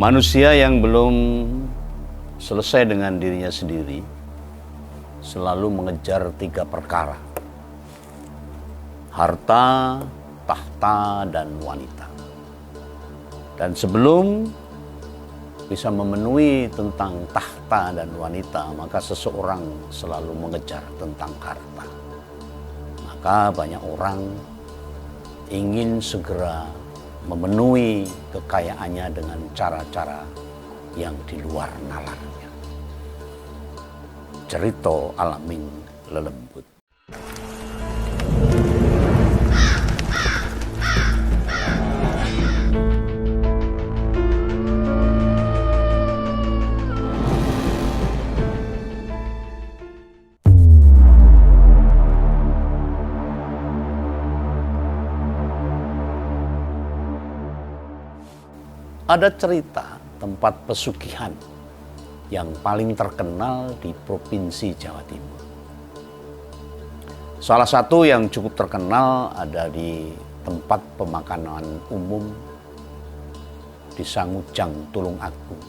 Manusia yang belum selesai dengan dirinya sendiri selalu mengejar 3 perkara: harta, tahta, dan wanita. Dan sebelum bisa memenuhi tentang tahta dan wanita, maka seseorang selalu mengejar tentang harta. Maka banyak orang ingin segera memenuhi kekayaannya dengan cara-cara yang di luar nalarnya. Cerita Alaming Lelembut. Ada cerita tempat pesugihan yang paling terkenal di Provinsi Jawa Timur. Salah satu yang cukup terkenal ada di tempat pemakanan umum di Sangujang, Tulungagung.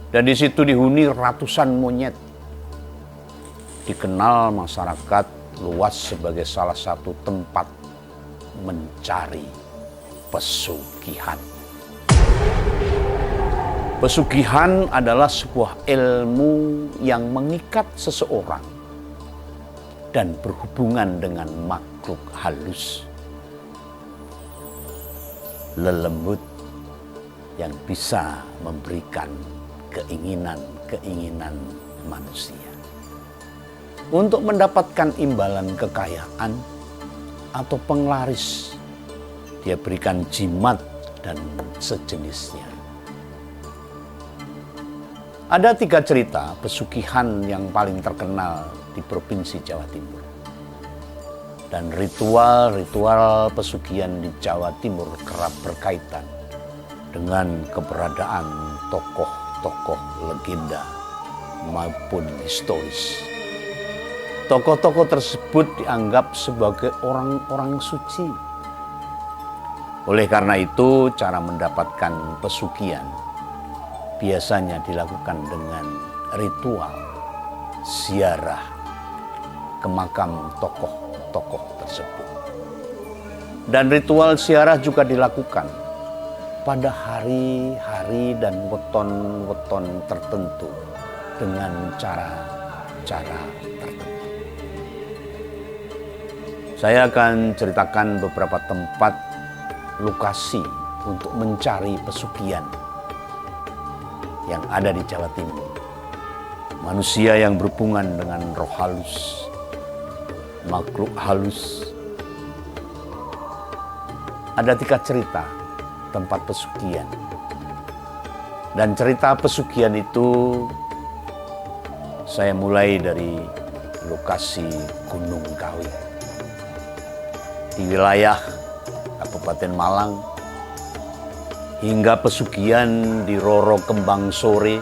Dan di situ dihuni ratusan monyet. Dikenal masyarakat luas sebagai salah satu tempat mencari pesugihan. Pesugihan adalah sebuah ilmu yang mengikat seseorang dan berhubungan dengan makhluk halus, lelembut, yang bisa memberikan keinginan-keinginan manusia. Untuk mendapatkan imbalan kekayaan atau penglaris, dia berikan jimat dan sejenisnya. Ada 3 cerita pesugihan yang paling terkenal di Provinsi Jawa Timur. Dan ritual-ritual pesugihan di Jawa Timur kerap berkaitan dengan keberadaan tokoh-tokoh legenda maupun historis. Tokoh-tokoh tersebut dianggap sebagai orang-orang suci. Oleh karena itu, cara mendapatkan pesugihan biasanya dilakukan dengan ritual ziarah ke makam tokoh-tokoh tersebut. Dan ritual ziarah juga dilakukan pada hari-hari dan weton-weton tertentu dengan cara-cara tertentu. Saya akan ceritakan beberapa tempat lokasi untuk mencari pesugihan yang ada di Jawa Timur. Manusia yang berhubungan dengan roh halus, makhluk halus. Ada 3 cerita tempat pesugihan. Dan cerita pesugihan itu saya mulai dari lokasi Gunung Kawi di wilayah Kabupaten Malang, hingga pesugihan di Roro Kembang Sore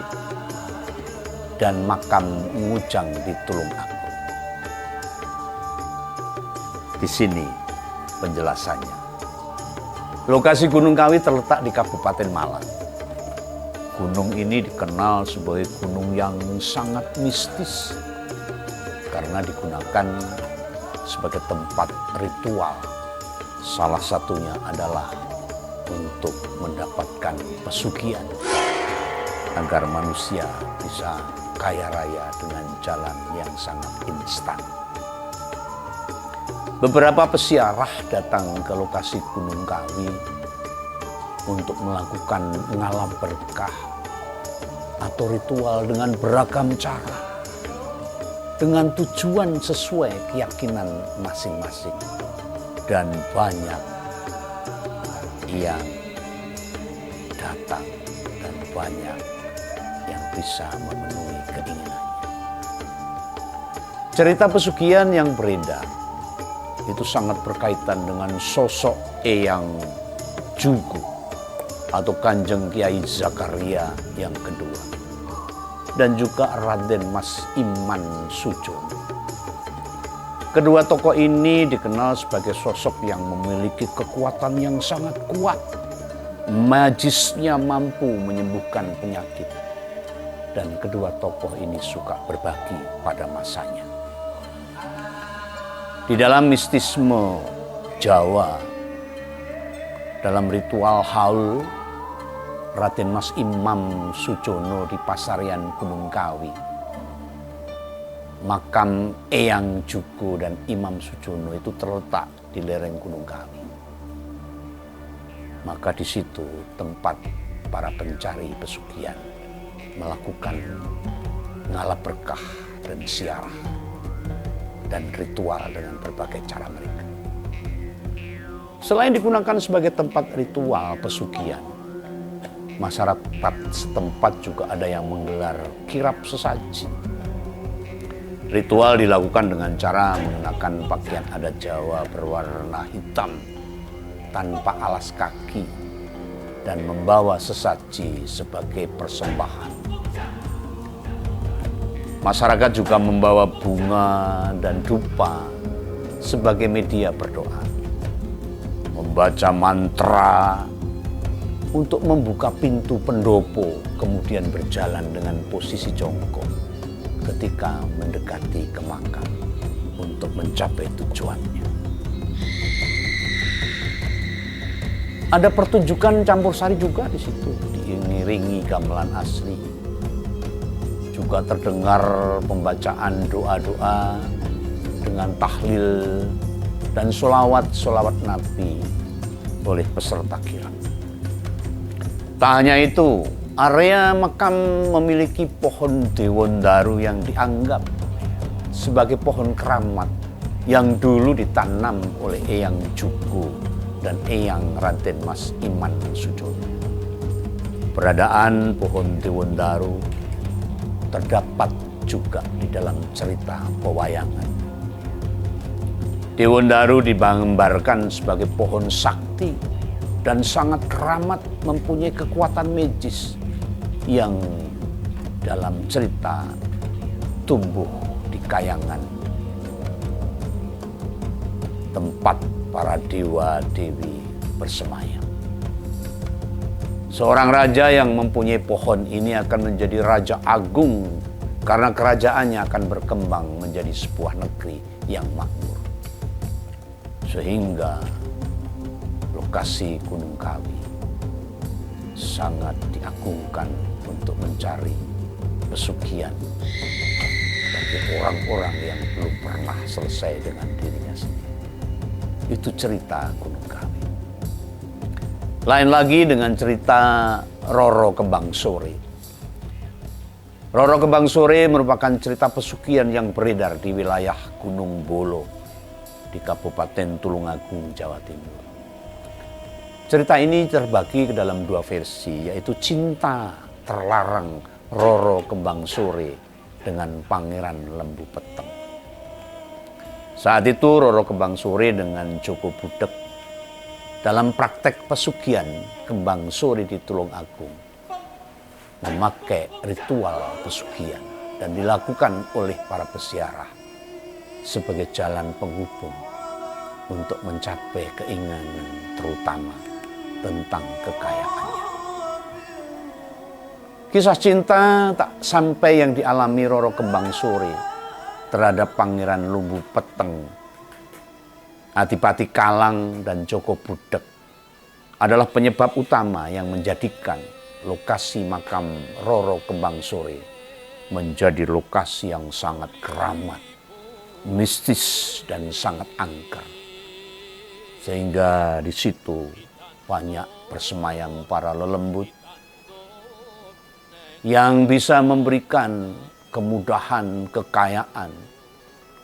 dan makam Ngujang di Tulungagung. Di sini penjelasannya. Lokasi Gunung Kawi terletak di Kabupaten Malang. Gunung ini dikenal sebagai gunung yang sangat mistis karena digunakan sebagai tempat ritual. Salah satunya adalah untuk mendapatkan pesugihan agar manusia bisa kaya raya dengan jalan yang sangat instan. Beberapa pesiarah datang ke lokasi Gunung Kawi untuk melakukan ngalam berkah atau ritual dengan beragam cara, dengan tujuan sesuai keyakinan masing-masing, dan banyak yang datang dan banyak yang bisa memenuhi keinginannya. Cerita pesugihan yang beredar itu sangat berkaitan dengan sosok Eyang Jugu atau Kanjeng Kiai Zakaria yang kedua, dan juga Raden Mas Iman Sujono. Kedua tokoh ini dikenal sebagai sosok yang memiliki kekuatan yang sangat kuat Magisnya mampu menyembuhkan penyakit. Dan kedua tokoh ini suka berbagi pada masanya. Di dalam mistisme Jawa, dalam ritual haul Raden Mas Imam Sujono di Pasarian Gunung Kawi, makam Eyang Jugo dan Imam Sujono itu terletak di lereng Gunung Kawi. Maka di situ tempat para pencari pesugihan melakukan ngalap berkah dan ziarah dan ritual dengan berbagai cara mereka. Selain digunakan sebagai tempat ritual pesugihan, masyarakat setempat juga ada yang menggelar kirap sesaji. Ritual dilakukan dengan cara mengenakan pakaian adat Jawa berwarna hitam tanpa alas kaki dan membawa sesaji sebagai persembahan. Masyarakat juga membawa bunga dan dupa sebagai media berdoa, membaca mantra untuk membuka pintu pendopo, kemudian berjalan dengan posisi jongkok ketika mendekati ke makam untuk mencapai tujuannya. Ada pertunjukan campur sari juga di situ, diiringi gamelan asli. Juga terdengar pembacaan doa-doa dengan tahlil dan sholawat Nabi oleh peserta kirap. Tak hanya itu, area makam memiliki pohon Dewandaru yang dianggap sebagai pohon keramat yang dulu ditanam oleh Eyang Jugo dan Eyang Raden Mas Imam Sujono. Keberadaan pohon Dewandaru terdapat juga di dalam cerita pewayangan. Dewandaru digambarkan sebagai pohon sakti dan sangat keramat, mempunyai kekuatan magis yang dalam cerita tumbuh di kayangan tempat para dewa-dewi bersemayam. Seorang raja yang mempunyai pohon ini akan menjadi raja agung karena kerajaannya akan berkembang menjadi sebuah negeri yang makmur. Sehingga lokasi Gunung Kawi sangat diagungkan untuk mencari pesugihan bagi orang-orang yang belum pernah selesai dengan dirinya sendiri. Itu cerita Gunung Kawi. Lain lagi dengan cerita Roro Kembang Sore. Roro Kembang Sore merupakan cerita pesugihan yang beredar di wilayah Gunung Bolo di Kabupaten Tulungagung, Jawa Timur. Cerita ini terbagi ke dalam dua versi, yaitu cinta terlarang Roro Kembang Sore dengan Pangeran Lembu Peteng. Saat itu Roro Kembang Sore dengan Joko Budek dalam praktek pesugihan Kembang Sore di Tulungagung memakai ritual pesugihan dan dilakukan oleh para peziarah sebagai jalan penghubung untuk mencapai keinginan terutama tentang kekayaannya. Kisah cinta tak sampai yang dialami Roro Kembang Sore terhadap Pangeran Lembu Peteng, Adipati Kalang dan Joko Budek adalah penyebab utama yang menjadikan lokasi makam Roro Kembang Sore menjadi lokasi yang sangat keramat, mistis dan sangat angker. Sehingga di situ banyak bersemayam para lelembut yang bisa memberikan kemudahan, kekayaan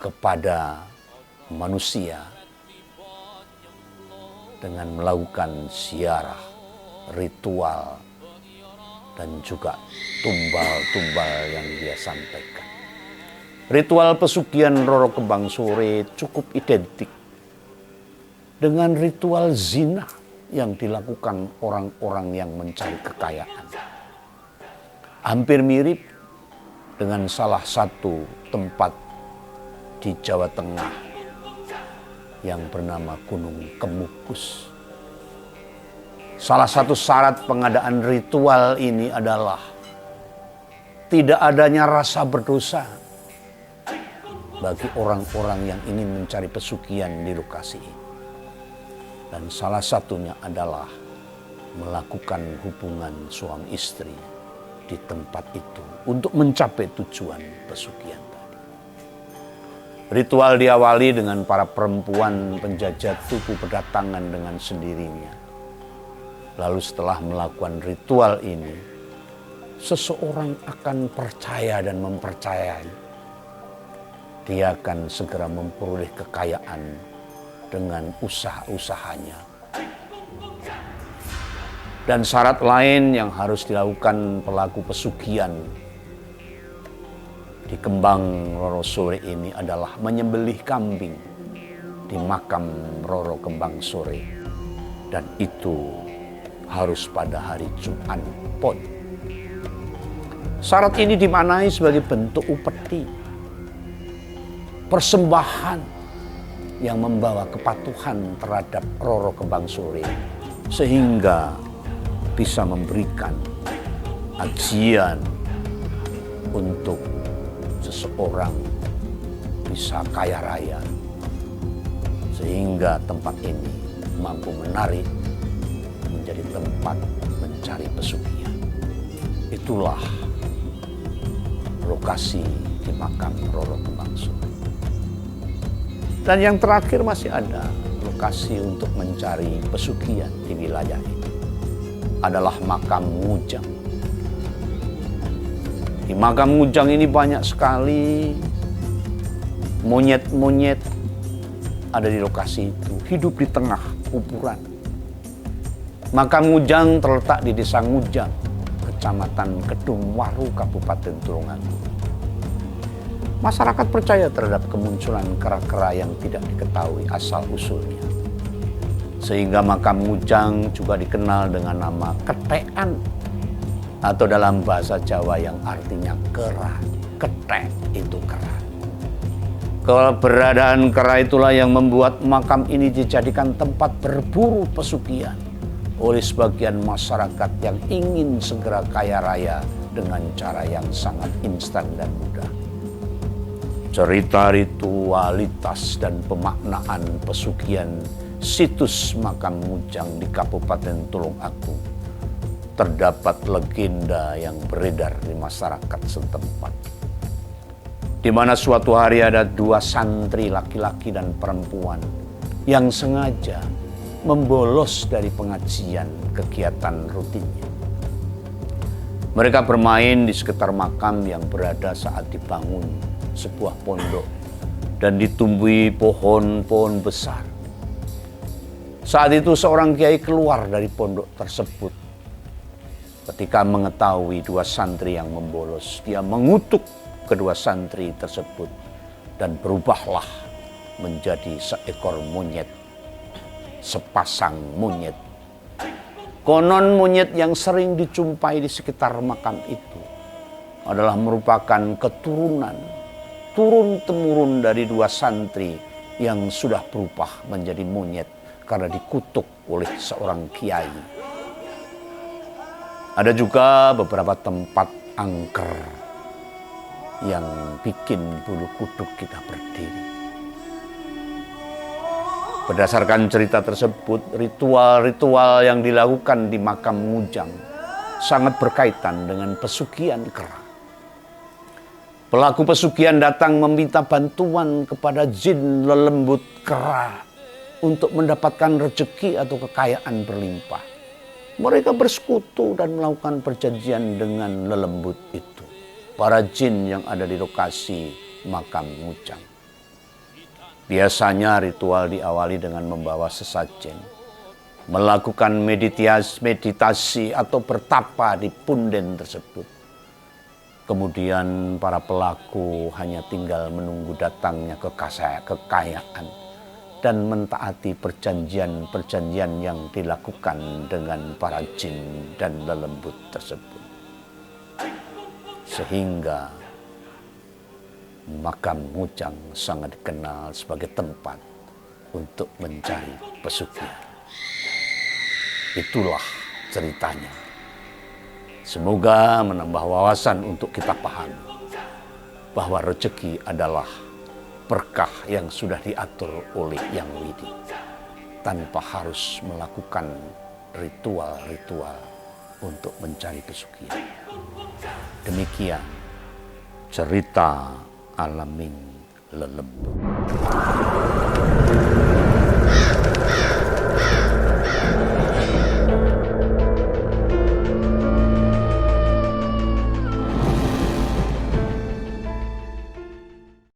kepada manusia dengan melakukan ziarah, ritual, dan juga tumbal-tumbal yang dia sampaikan. Ritual pesugihan Roro Kembang Sore cukup identik dengan ritual zina yang dilakukan orang-orang yang mencari kekayaan. Hampir mirip dengan salah satu tempat di Jawa Tengah yang bernama Gunung Kemukus. Salah satu syarat pengadaan ritual ini adalah tidak adanya rasa berdosa bagi orang-orang yang ingin mencari pesugihan di lokasi ini. Dan salah satunya adalah melakukan hubungan suami istri di tempat itu untuk mencapai tujuan pesugihan tadi. Ritual diawali dengan para perempuan penjajah tugu berdatangan dengan sendirinya. Lalu setelah melakukan ritual ini, seseorang akan percaya dan mempercayai. Dia akan segera memperoleh kekayaan dengan usaha-usahanya. Dan syarat lain yang harus dilakukan pelaku pesugihan di Kembang Roro Sore ini adalah menyembelih kambing di makam Roro Kembang Sore. Dan itu harus pada hari Jumat Pon. Syarat ini dimaknai sebagai bentuk upeti, persembahan yang membawa kepatuhan terhadap Roro Kembang Sore, sehingga bisa memberikan ajian untuk seseorang bisa kaya raya, sehingga tempat ini mampu menarik menjadi tempat mencari pesugihan. Itulah lokasi di makam Roro Kembang Sore. Dan yang terakhir masih ada lokasi untuk mencari pesugihan di wilayah ini adalah makam Ngujang. Di makam Ngujang ini banyak sekali monyet-monyet ada di lokasi itu, hidup di tengah kuburan. Makam Ngujang terletak di Desa Ngujang, Kecamatan Kedungwaru, Kabupaten Tulungagung. Masyarakat percaya terhadap kemunculan kera-kera yang tidak diketahui asal-usulnya. Sehingga makam Ngujang juga dikenal dengan nama Ketekan, atau dalam bahasa Jawa yang artinya kera. Ketek itu kera. Keberadaan kera itulah yang membuat makam ini dijadikan tempat berburu pesugihan oleh sebagian masyarakat yang ingin segera kaya raya dengan cara yang sangat instan dan mudah. Cerita ritualitas dan pemaknaan pesugihan situs makam Ngujang di Kabupaten Tulungagung, terdapat legenda yang beredar di masyarakat setempat, di mana suatu hari ada dua santri laki-laki dan perempuan yang sengaja membolos dari pengajian kegiatan rutinnya. Mereka bermain di sekitar makam yang berada saat dibangun sebuah pondok dan ditumbuhi pohon-pohon besar. Saat itu seorang kiai keluar dari pondok tersebut. Ketika mengetahui dua santri yang membolos, dia mengutuk kedua santri tersebut dan berubahlah menjadi seekor monyet, sepasang monyet. Konon monyet yang sering dijumpai di sekitar makam itu adalah merupakan keturunan turun-temurun dari dua santri yang sudah berubah menjadi monyet karena dikutuk oleh seorang kiai. Ada juga beberapa tempat angker yang bikin bulu kuduk kita berdiri. Berdasarkan cerita tersebut, ritual-ritual yang dilakukan di makam Ngujang sangat berkaitan dengan pesugihan kera. Pelaku pesugihan datang meminta bantuan kepada jin lelembut kera untuk mendapatkan rezeki atau kekayaan berlimpah. Mereka bersekutu dan melakukan perjanjian dengan lelembut itu, para jin yang ada di lokasi makam Ngujang. Biasanya ritual diawali dengan membawa sesajen, melakukan meditasi atau bertapa di punden tersebut. Kemudian para pelaku hanya tinggal menunggu datangnya kekayaan dan mentaati perjanjian-perjanjian yang dilakukan dengan para jin dan lelembut tersebut. Sehingga makam Ngujang sangat dikenal sebagai tempat untuk mencari pesugihan. Itulah ceritanya. Semoga menambah wawasan untuk kita pahami bahwa rezeki adalah berkah yang sudah diatur oleh Yang Widi, tanpa harus melakukan ritual-ritual untuk mencari pesugihan. Demikian cerita Alaming Lelembut.